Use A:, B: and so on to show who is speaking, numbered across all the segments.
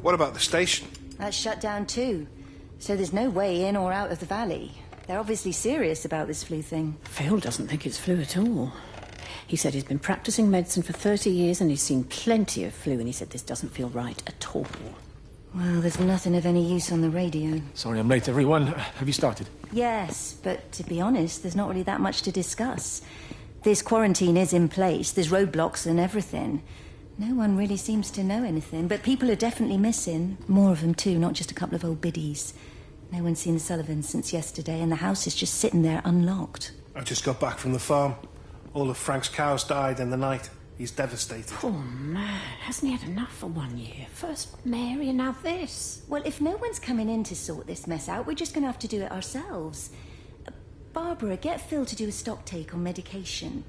A: What about the station?
B: That's shut down too. So there's no way in or out of the valley. They're obviously serious about this flu thing.
C: Phil doesn't think it's flu at all. He said he's been practicing medicine for 30 years and he's seen plenty of flu, and he said this doesn't feel right at all.
B: Well, there's nothing of any use on the radio.
D: Sorry I'm late, everyone. Have you started?
B: Yes, but to be honest, there's not really that much to discuss. This quarantine is in place, there's roadblocks and everything. No one really seems to know anything, but people are definitely missing. More of them too, not just a couple of old biddies. No one's seen the Sullivans since yesterday, and the house is just sitting there unlocked.
A: I just got back from the farm. All of Frank's cows died in the night. He's devastated.
C: Poor man. Hasn't he had enough for 1 year? First Mary and now this.
B: Well, if no one's coming in to sort this mess out, we're just going to have to do it ourselves. Barbara, get Phil to do a stock take on medication.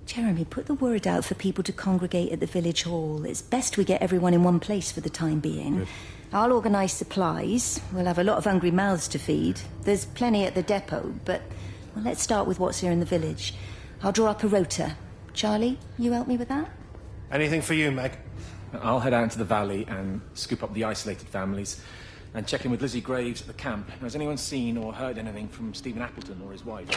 B: Jeremy, put the word out for people to congregate at the village hall. It's best we get everyone in one place for the time being.
D: Good.
B: I'll organise supplies. We'll have a lot of hungry mouths to feed. There's plenty at the depot, but well, let's start with what's here in the village. I'll draw up a rota. Charlie, you help me with that?
A: Anything for you, Meg?
D: I'll head out into the valley and scoop up the isolated families and check in with Lizzie Graves at the camp. Has anyone seen or heard anything from Stephen Appleton or his wife?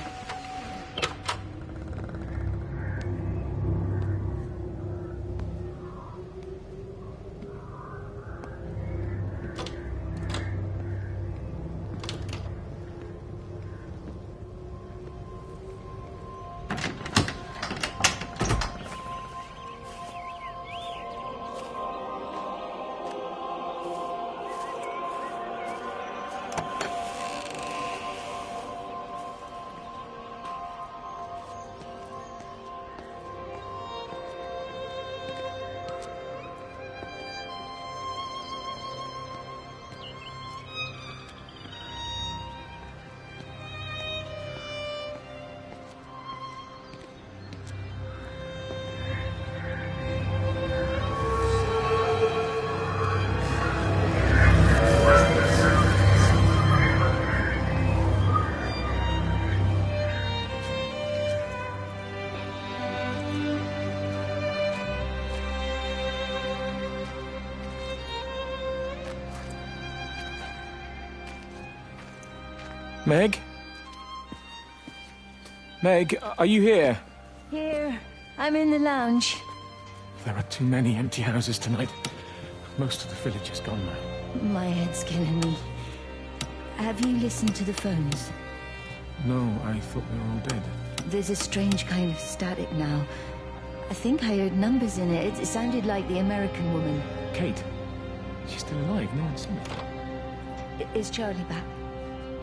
D: Meg? Meg, are you here?
B: Here. I'm in the lounge.
D: There are too many empty houses tonight. Most of the village is gone now.
B: My head's killing me. Have you listened to the phones?
D: No, I thought they were all dead.
B: There's a strange kind of static now. I think I heard numbers in it. It sounded like the American woman.
D: Kate? She's still alive. No one's seen her.
B: Is Charlie back?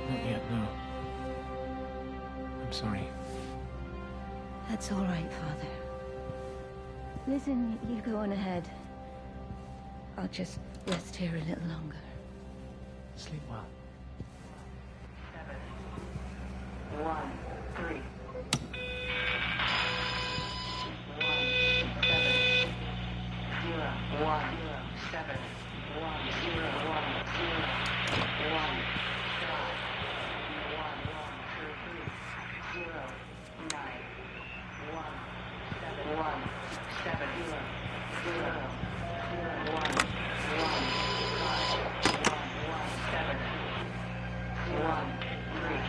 D: Not yet, no. I'm sorry.
B: That's all right, Father. Listen, you go on ahead. I'll just rest here a little longer.
D: Sleep well.
E: 7, 1, 3. 1, 7, 0, 1, 7, 1, 0, 1, 0, 1, 5, 1, 2, 3, 0, 9, 1, 7, 1, 7, 0, 0, 1, 1, 5, 1, 7, 1, 3.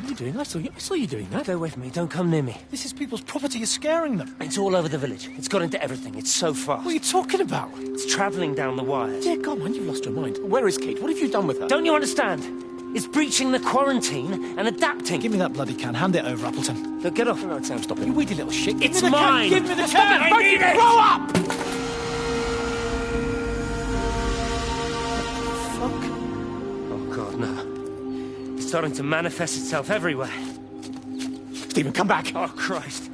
D: are you doing? I saw you doing that.
F: Stay away from me. Don't come near me.
G: This is people's property. You're scaring them.
F: It's all over the village. It's got into everything. It's so fast.
G: What are you talking about?
F: It's travelling down the wires.
D: Dear God, man, you've lost your mind. Where is Kate? What have you done with her?
F: Don't you understand? It's breaching the quarantine and adapting.
G: Give me that bloody can. Hand it over, Appleton.
F: Look, get off.
D: No, Sam, stop it.
G: You weedy little shit.
F: It's
G: Give me the
F: mine.
G: Can. Give me the
F: Stop
G: can.
F: it. I need it.
G: Grow up! Fuck.
F: Oh, God, no. It's starting to manifest itself everywhere.
D: Stephen, come back.
F: Oh, Christ.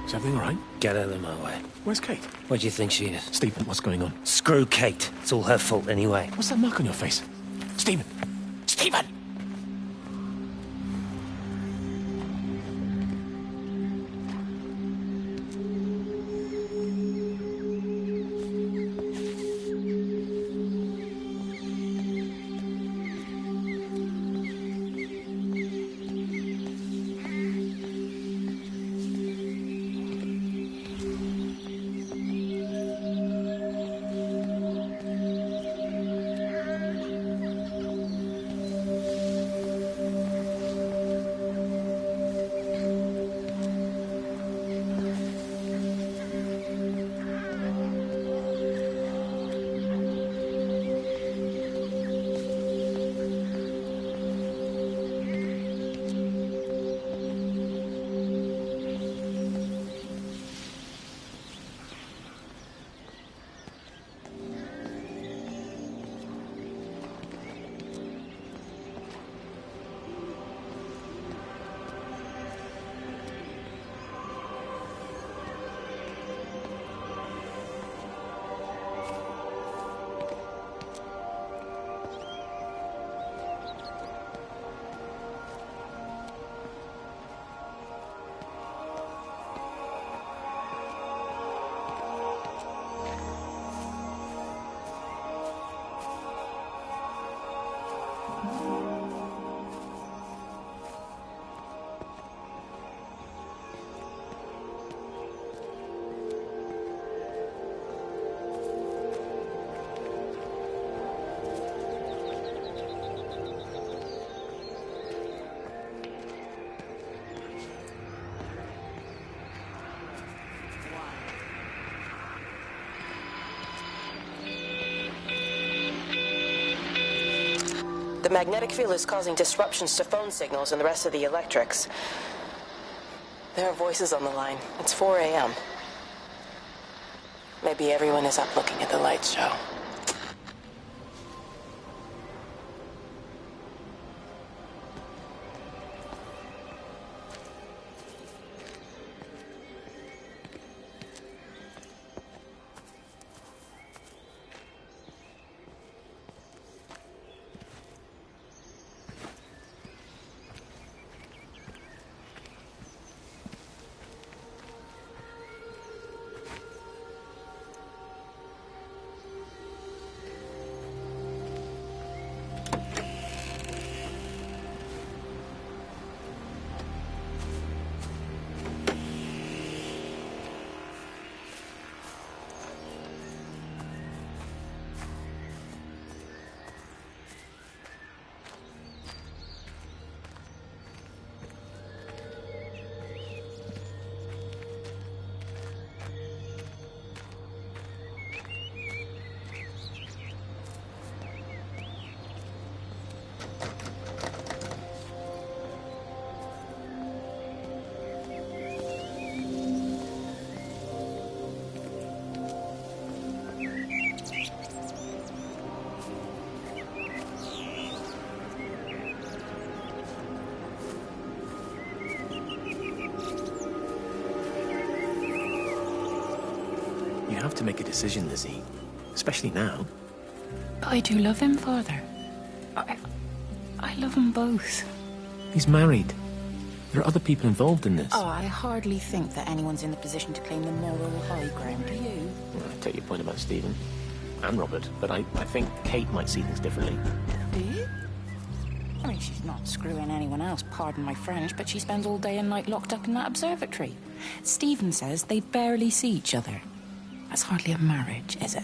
D: Is everything all right?
F: Get out of my way.
D: Where's Kate?
F: Where do you think she is?
D: Stephen, what's going on?
F: Screw Kate. It's all her fault anyway.
D: What's that mark on your face? Stephen! Stephen!
H: The magnetic field is causing disruptions to phone signals and the rest of the electrics. There are voices on the line. It's 4 a.m. Maybe everyone is up looking at the light show.
D: You have to make a decision, Lizzie. Especially now.
C: But I do love him, Father. I love them both.
D: He's married. There are other people involved in this.
I: Oh, I hardly think that anyone's in the position to claim the moral high ground, do you?
D: Well, I take your point about Stephen and Robert, but I think Kate might see things differently.
I: Do you? I mean, she's not screwing anyone else, pardon my French, but she spends all day and night locked up in that observatory. Stephen says they barely see each other. That's hardly a marriage, is it?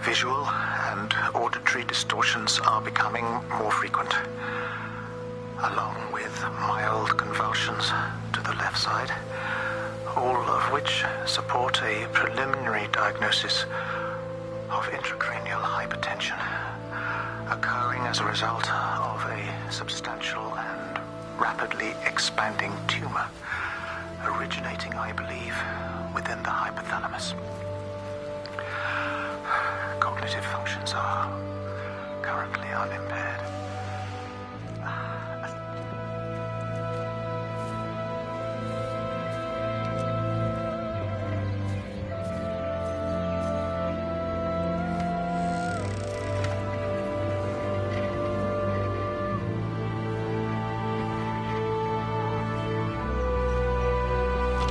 J: Visual and auditory distortions are becoming more frequent, along with mild convulsions to the left side, all of which support a preliminary diagnosis of intracranial hypertension, occurring as a result of a substantial and rapidly expanding tumor, originating, I believe, within the hypothalamus. Cognitive functions are currently unimpaired.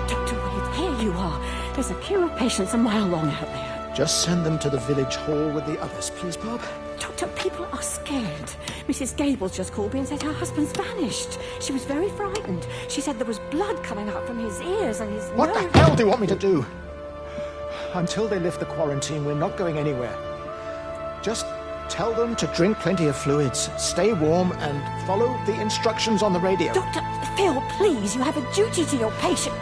C: Dr. Wade, here you are. There's a queue of patients a mile long out there.
G: Just send them to the village hall with the others, please, Bob.
C: Doctor, people are scared. Mrs. Gables just called me and said her husband's vanished. She was very frightened. She said there was blood coming out from his ears and his
G: What
C: nose.
G: the hell do you want me to do? Until they lift the quarantine, we're not going anywhere. Just tell them to drink plenty of fluids, stay warm, and follow the instructions on the radio.
C: Dr. Phil, please, you have a duty to your patient.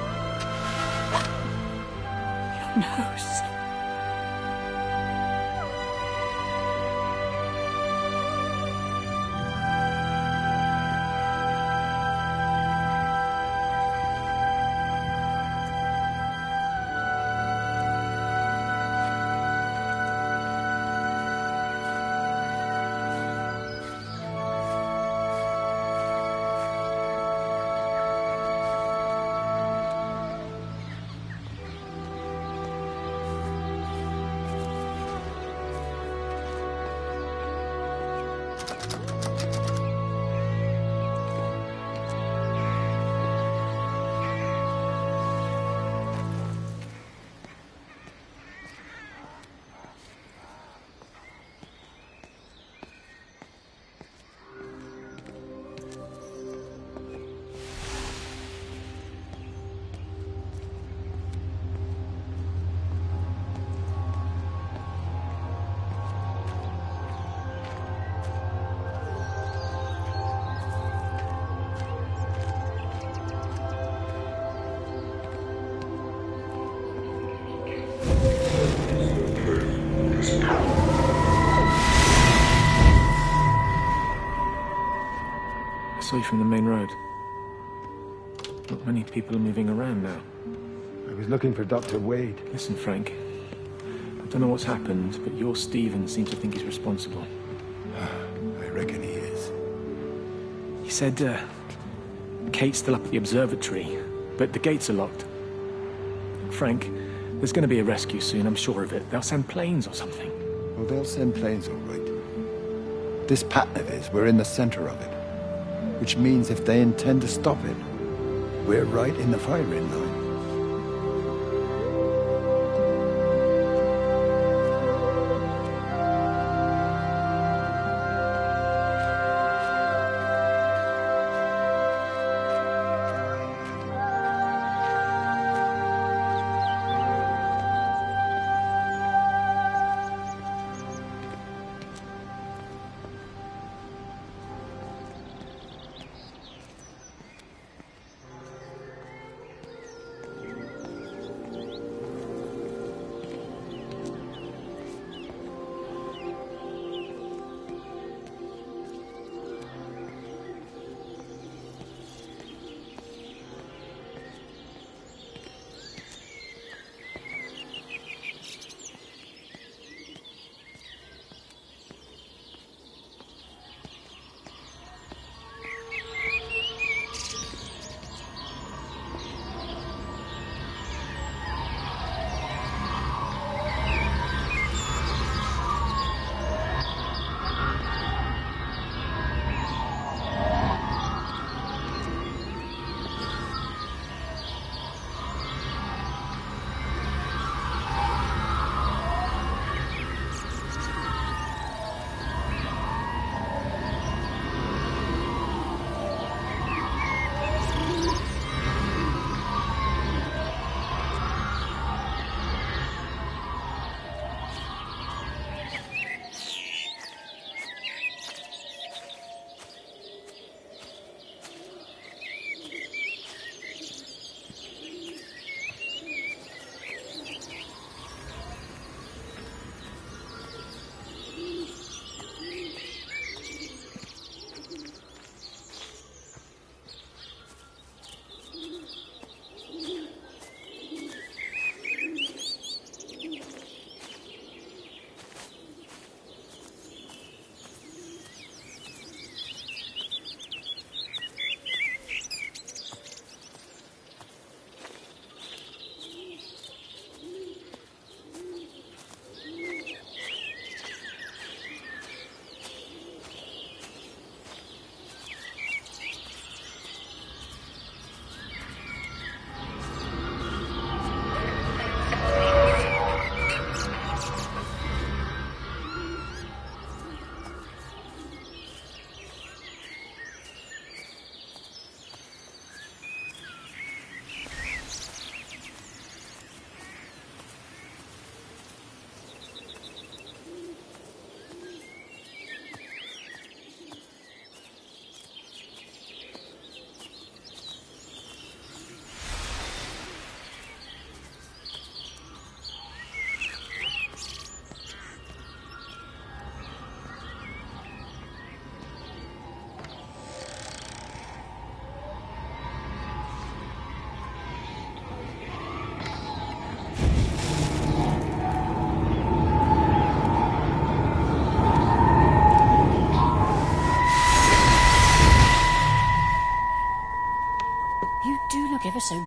C: Your nose.
D: I saw you from the main road. many people are moving around now.
K: I was looking for Dr. Wade.
D: Listen, Frank. I don't know what's happened, but your Stephen seems to think he's responsible.
K: I reckon he is.
D: He said, Kate's still up at the observatory, but the gates are locked. Frank, there's going to be a rescue soon, I'm sure of it. They'll send planes or something.
K: Well, they'll send planes, all right. This pattern of his, we're in the center of it. Which means if they intend to stop it, we're right in the firing line.
I: You do look ever so